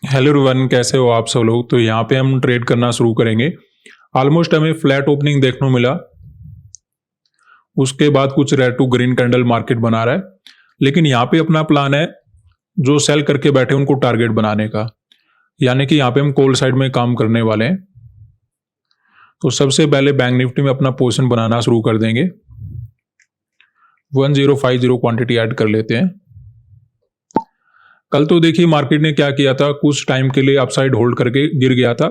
Hello everyone, कैसे हो आप सब लोग। तो यहाँ पे हम ट्रेड करना शुरू करेंगे। ऑलमोस्ट हमें फ्लैट ओपनिंग देखने को मिला, उसके बाद कुछ red to green candle market बना रहा है, लेकिन यहाँ पे अपना प्लान है जो सेल करके बैठे उनको टारगेट बनाने का, यानी कि यहाँ पे हम कॉल साइड में काम करने वाले हैं। तो सबसे पहले बैंक निफ्टी में अपना पोजीशन बनाना शुरू कर देंगे। 1050 क्वांटिटी ऐड कर लेते हैं। कल तो देखिए मार्केट ने क्या किया था, कुछ टाइम के लिए अपसाइड होल्ड करके गिर गया था,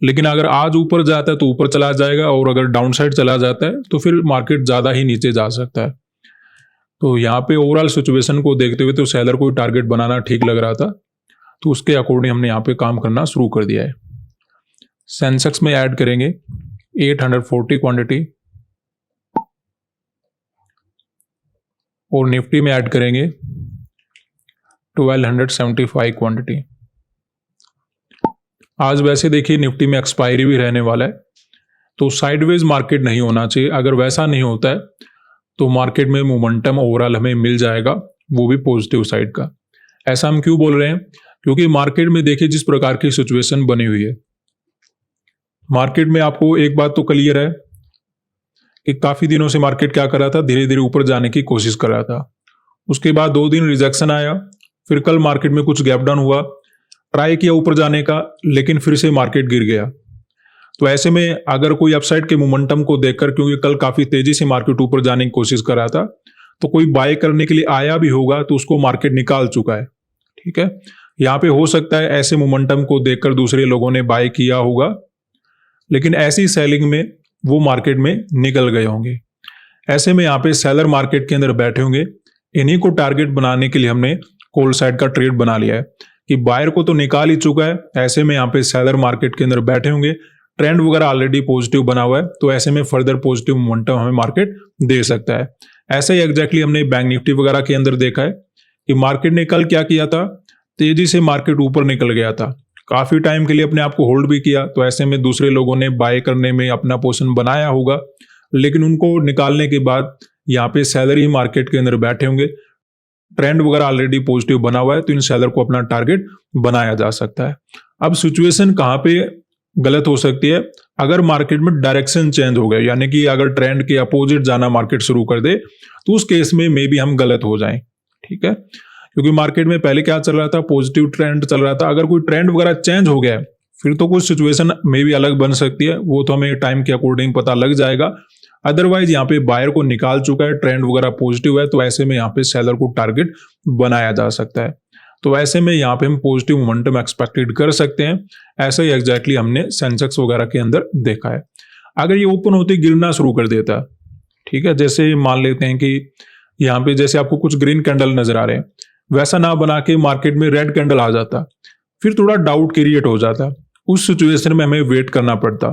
लेकिन अगर आज ऊपर जाता है तो ऊपर चला जाएगा, और अगर डाउन साइड चला जाता है तो फिर मार्केट ज़्यादा ही नीचे जा सकता है। तो यहाँ पे ओवरऑल सिचुएशन को देखते हुए तो सेलर को टारगेट बनाना ठीक लग रहा था, तो उसके अकॉर्डिंग हमने यहाँ पे काम करना शुरू कर दिया है। सेंसेक्स में ऐड करेंगे 840 क्वांटिटी, और निफ्टी में ऐड करेंगे 1275 क्वांटिटी। आज वैसे देखिए निफ्टी में एक्सपायरी भी रहने वाला है, तो साइडवेज मार्केट नहीं होना चाहिए। अगर वैसा नहीं होता है तो मार्केट में मोमेंटम ओवरऑल हमें मिल जाएगा, वो भी पॉजिटिव साइड का। ऐसा हम क्यों बोल रहे हैं, क्योंकि मार्केट में देखिए जिस प्रकार की सिचुएशन बनी हुई है, मार्केट में आपको एक बात तो क्लियर है कि काफी दिनों से मार्केट क्या कर रहा था, धीरे धीरे ऊपर जाने की कोशिश कर रहा था। उसके बाद 2 दिन रिजेक्शन आया, फिर कल मार्केट में कुछ गैप डाउन हुआ, ट्राई किया ऊपर जाने का, लेकिन फिर से मार्केट गिर गया। तो ऐसे में अगर कोई अपसाइड के मोमेंटम को देखकर, क्योंकि कल काफी तेजी से मार्केट ऊपर जाने की कोशिश कर रहा था, तो कोई बाय करने के लिए आया भी होगा तो उसको मार्केट निकाल चुका है। ठीक है, यहाँ पे हो सकता है ऐसे मोमेंटम को देखकर दूसरे लोगों ने बाय किया होगा, लेकिन ऐसी सेलिंग में वो मार्केट में निकल गए होंगे। ऐसे में यहाँ पे सेलर मार्केट के अंदर बैठे होंगे। इन्हीं को टारगेट बनाने के लिए हमने कॉल साइड का ट्रेड बना लिया है कि बायर को तो निकाल ही चुका है, ऐसे में यहाँ पे सेलर मार्केट के अंदर बैठे होंगे। ट्रेंड वगैरह ऑलरेडी पॉजिटिव बना हुआ है, तो ऐसे में फर्दर पॉजिटिव मोमेंटम हमें मार्केट दे सकता है। ऐसे ही एग्जैक्टली हमने बैंक निफ्टी वगैरह के अंदर देखा है कि मार्केट ने कल क्या किया था, तेजी से मार्केट ऊपर निकल गया था, काफी टाइम के लिए अपने आप को होल्ड भी किया। तो ऐसे में दूसरे लोगों ने बाय करने में अपना पोजीशन बनाया होगा, लेकिन उनको निकालने के बाद यहाँ पे सेलर ही मार्केट के अंदर बैठे होंगे। ट्रेंड वगैरह ऑलरेडी पॉजिटिव बना हुआ है, तो इन सेलर को अपना टारगेट बनाया जा सकता है। अब सिचुएशन कहां पे गलत हो सकती है, अगर मार्केट में डायरेक्शन चेंज हो गया, यानी कि अगर ट्रेंड के अपोजिट जाना मार्केट शुरू कर दे, तो उस केस में मे बी हम गलत हो जाएं। ठीक है, क्योंकि मार्केट में पहले क्या चल रहा था, पॉजिटिव ट्रेंड चल रहा था। अगर कोई ट्रेंड वगैरह चेंज हो गया फिर तो कुछ सिचुएशन मे बी अलग बन सकती है, वो तो हमें टाइम के अकॉर्डिंग पता लग जाएगा। अदरवाइज यहाँ पे बायर को निकाल चुका है, ट्रेंड वगैरह पॉजिटिव है, तो ऐसे में यहाँ पे सेलर को टारगेट बनाया जा सकता है। तो ऐसे में यहाँ पे हम पॉजिटिव मोमेंटम एक्सपेक्टेड कर सकते हैं। ऐसा ही एग्जैक्टली हमने सेंसेक्स वगैरह के अंदर देखा है। अगर ये ओपन होते गिरना शुरू कर देता, ठीक है, जैसे मान लेते हैं कि यहाँ पे जैसे आपको कुछ ग्रीन कैंडल नजर आ रहे हैं, वैसा ना बना के मार्केट में रेड कैंडल आ जाता, फिर थोड़ा डाउट क्रिएट हो जाता। उस सिचुएशन में हमें वेट करना पड़ता।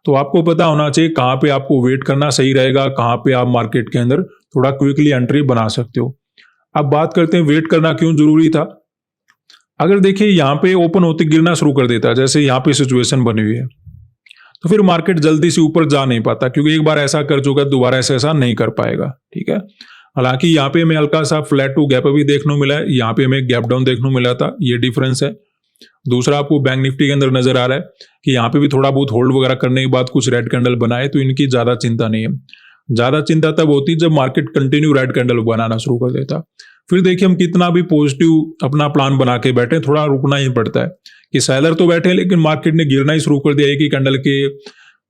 तो आपको पता होना चाहिए कहाँ पे आपको वेट करना सही रहेगा, कहाँ पे आप मार्केट के अंदर थोड़ा क्विकली एंट्री बना सकते हो। अब बात करते हैं वेट करना क्यों जरूरी था। अगर देखिए यहाँ पे ओपन होते गिरना शुरू कर देता, जैसे यहाँ पे सिचुएशन बनी हुई है, तो फिर मार्केट जल्दी से ऊपर जा नहीं पाता, क्योंकि एक बार ऐसा कर चुका है, दोबारा ऐसा नहीं कर पाएगा। ठीक है, हालांकि यहाँ पे हमें हल्का सा फ्लैट टू गैप अभी देखने को मिला है, यहाँ पे हमें गैप डाउन देखने को मिला था, ये डिफरेंस है। दूसरा आपको बैंक निफ्टी के अंदर नजर आ रहा है कि यहाँ पे भी थोड़ा बहुत होल्ड वगैरह करने के बाद कुछ रेड कैंडल बनाए, तो इनकी ज्यादा चिंता नहीं है। ज्यादा चिंता तब होती जब मार्केट कंटिन्यू रेड कैंडल बनाना शुरू कर देता। फिर देखिए हम कितना भी पॉजिटिव अपना प्लान बना के बैठे, थोड़ा रुकना ही पड़ता है कि सेलर तो बैठे, लेकिन मार्केट ने गिरना ही शुरू कर दिया। एक ही कैंडल के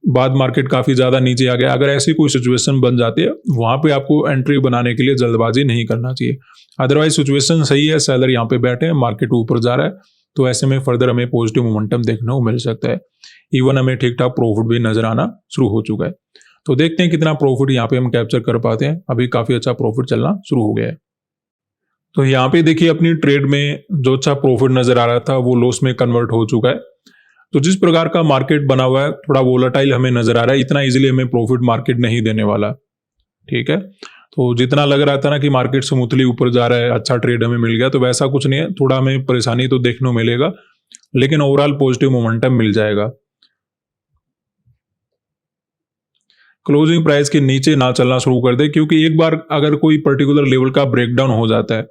बाद मार्केट काफी ज्यादा नीचे आ गया। अगर ऐसी कोई सिचुएशन बन जाती है, वहां पे आपको एंट्री बनाने के लिए जल्दबाजी नहीं करना चाहिए। अदरवाइज सिचुएशन सही है, सेलर यहाँ पे बैठे हैं, मार्केट ऊपर जा रहा है, तो ऐसे में फर्दर हमें पॉजिटिव मोमेंटम देखने को मिल सकता है। इवन हमें ठीक ठाक प्रॉफिट भी नजर आना शुरू हो चुका है। तो देखते हैं कितना प्रॉफिट यहाँ पे हम कैप्चर कर पाते हैं। अभी काफी अच्छा प्रॉफिट चलना शुरू हो गया है। तो यहाँ पे देखिए अपनी ट्रेड में जो अच्छा प्रॉफिट नजर आ रहा था वो लॉस में कन्वर्ट हो चुका है। तो जिस प्रकार का मार्केट बना हुआ है, थोड़ा वोलेटाइल हमें नजर आ रहा है, इतना इजीली हमें प्रॉफिट मार्केट नहीं देने वाला। ठीक है, तो जितना लग रहा था ना कि मार्केट स्मूथली ऊपर जा रहा है, अच्छा ट्रेड हमें मिल गया, तो वैसा कुछ नहीं है। थोड़ा हमें परेशानी तो देखने को मिलेगा, लेकिन ओवरऑल पॉजिटिव मोमेंटम मिल जाएगा। क्लोजिंग प्राइस के नीचे ना चलना शुरू कर दे, क्योंकि एक बार अगर कोई पर्टिकुलर लेवल का ब्रेकडाउन हो जाता है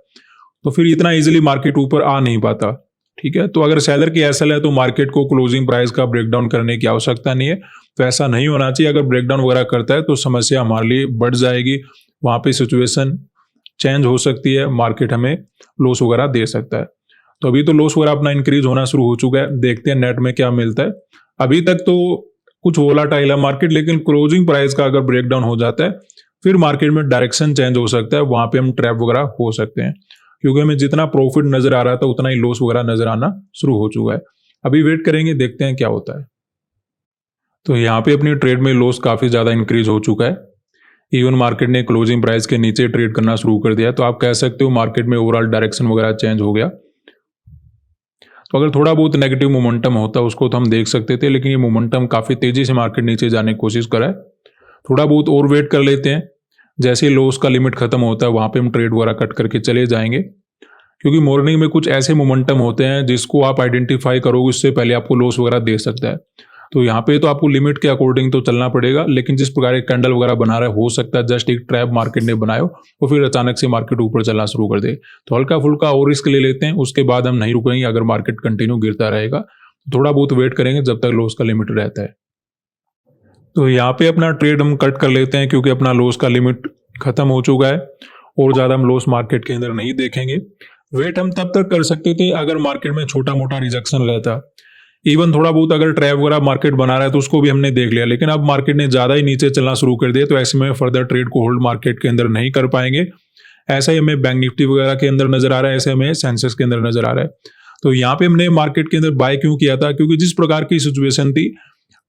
तो फिर इतना इजीली मार्केट ऊपर आ नहीं पाता। ठीक है, तो अगर सेलर की एसएल है तो मार्केट को क्लोजिंग प्राइस का ब्रेकडाउन करने की आवश्यकता नहीं है, तो ऐसा नहीं होना चाहिए। अगर ब्रेकडाउन वगैरह करता है तो समस्या हमारे लिए बढ़ जाएगी, वहाँ पे सिचुएशन चेंज हो सकती है, मार्केट हमें लॉस वगैरह दे सकता है। तो अभी तो लॉस वगैरह अपना इंक्रीज होना शुरू हो चुका है, देखते हैं नेट में क्या मिलता है। अभी तक तो कुछ वोलाटाइल है मार्केट, लेकिन क्लोजिंग प्राइस का अगर ब्रेकडाउन हो जाता है फिर मार्केट में डायरेक्शन चेंज हो सकता है, वहाँ पे हम ट्रैप वगैरह हो सकते हैं, क्योंकि हमें जितना प्रॉफिट नजर आ रहा था उतना ही लॉस वगैरह नजर आना शुरू हो चुका है। अभी वेट करेंगे, देखते हैं क्या होता है। तो यहाँ पे अपनी ट्रेड में लॉस काफी ज्यादा इंक्रीज हो चुका है, इवन मार्केट ने क्लोजिंग प्राइस के नीचे ट्रेड करना शुरू कर दिया, तो आप कह सकते हो मार्केट में ओवरऑल डायरेक्शन वगैरह चेंज हो गया। तो अगर थोड़ा बहुत नेगेटिव मोमेंटम होता उसको तो हम देख सकते थे, लेकिन ये मोमेंटम काफी तेजी से मार्केट नीचे जाने की कोशिश करा है। थोड़ा बहुत और वेट कर लेते हैं, जैसे ही लॉस का लिमिट खत्म होता है वहां पे हम ट्रेड वगैरह कट करके चले जाएंगे, क्योंकि मॉर्निंग में कुछ ऐसे मोमेंटम होते हैं जिसको आप आइडेंटिफाई करोगे उससे पहले आपको लॉस वगैरह दे सकता है। तो यहाँ पे तो आपको लिमिट के अकॉर्डिंग तो चलना पड़ेगा, लेकिन जिस प्रकार एक कैंडल वगैरह बना रहा है हो सकता है जस्ट एक ट्रैप मार्केट ने बनाया हो और फिर अचानक से मार्केट ऊपर चलना शुरू कर दे। तो हल्का फुल्का और रिस्क ले लेते हैं, उसके बाद हम नहीं रुकेंगे। अगर मार्केट कंटिन्यू गिरता रहेगा थोड़ा बहुत वेट करेंगे जब तक लॉस का लिमिट रहता है। तो यहाँ पे अपना ट्रेड हम कट कर लेते हैं, क्योंकि अपना लॉस का लिमिट खत्म हो चुका है और ज्यादा हम लॉस मार्केट के अंदर नहीं देखेंगे। वेट हम तब तक कर सकते थे अगर मार्केट में छोटा मोटा रिजेक्शन रहता, इवन थोड़ा बहुत अगर ट्रैप वगैरह मार्केट बना रहा है तो उसको भी हमने देख लिया, लेकिन अब मार्केट ने ज्यादा ही नीचे चलना शुरू कर दिया, तो ऐसे में फर्दर ट्रेड को होल्ड मार्केट के अंदर नहीं कर पाएंगे। ऐसा ही हमें बैंक निफ्टी वगैरह के अंदर नजर आ रहा है, ऐसे हमें सेंसेक्स के अंदर नजर आ रहा है। तो यहाँ पे हमने मार्केट के अंदर बाय क्यों किया था, क्योंकि जिस प्रकार की सिचुएशन थी,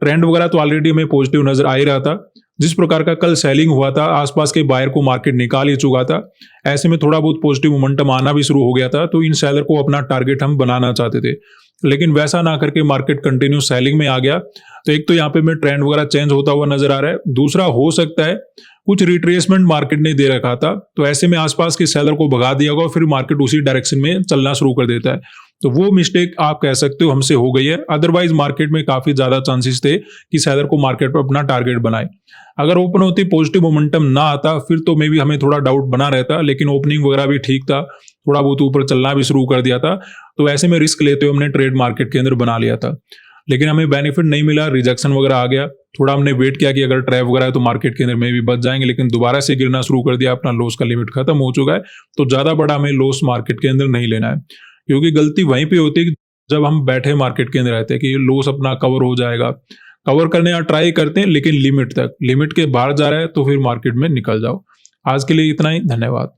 ट्रेंड वगैरह तो ऑलरेडी हमें पॉजिटिव नजर आ ही रहा था। जिस प्रकार का कल सेलिंग हुआ था, आसपास के बायर को मार्केट निकाल ही चुका था, ऐसे में थोड़ा बहुत पॉजिटिव मोमेंटम आना भी शुरू हो गया था, तो इन सेलर को अपना टारगेट हम बनाना चाहते थे, लेकिन वैसा ना करके मार्केट कंटिन्यू सेलिंग में आ गया। तो एक तो यहाँ पे मैं ट्रेंड वगैरह चेंज होता हुआ नजर आ रहा है, दूसरा हो सकता है कुछ रिट्रेसमेंट मार्केट ने दे रखा था, तो ऐसे में आसपास के सेलर को भगा दिया गया और फिर मार्केट उसी डायरेक्शन में चलना शुरू कर देता है। तो वो मिस्टेक आप कह सकते हो हमसे हो गई है, अदरवाइज मार्केट में काफी ज्यादा चांसेस थे कि सेलर को मार्केट पर अपना टारगेट बनाए। अगर ओपन होती पॉजिटिव मोमेंटम ना आता फिर तो मे भी हमें थोड़ा डाउट बना रहता, लेकिन ओपनिंग वगैरह भी ठीक था, थोड़ा बहुत ऊपर चलना भी शुरू कर दिया था, तो ऐसे में रिस्क लेते हुए हमने ट्रेड मार्केट के अंदर बना लिया था, लेकिन हमें बेनिफिट नहीं मिला, रिजेक्शन वगैरह आ गया। थोड़ा हमने वेट किया कि अगर ट्रैप वगैरह है तो मार्केट के अंदर में भी बच जाएंगे, लेकिन दोबारा से गिरना शुरू कर दिया, अपना लॉस का लिमिट खत्म हो चुका है। तो ज्यादा बड़ा हमें लॉस मार्केट के अंदर नहीं लेना है, क्योंकि गलती वहीं पे होती है जब हम बैठे मार्केट के अंदर रहते हैं कि लॉस अपना कवर हो जाएगा। कवर करने का ट्राई करते हैं, लेकिन लिमिट तक, लिमिट के बाहर जा रहा है तो फिर मार्केट में निकल जाओ। आज के लिए इतना ही, धन्यवाद।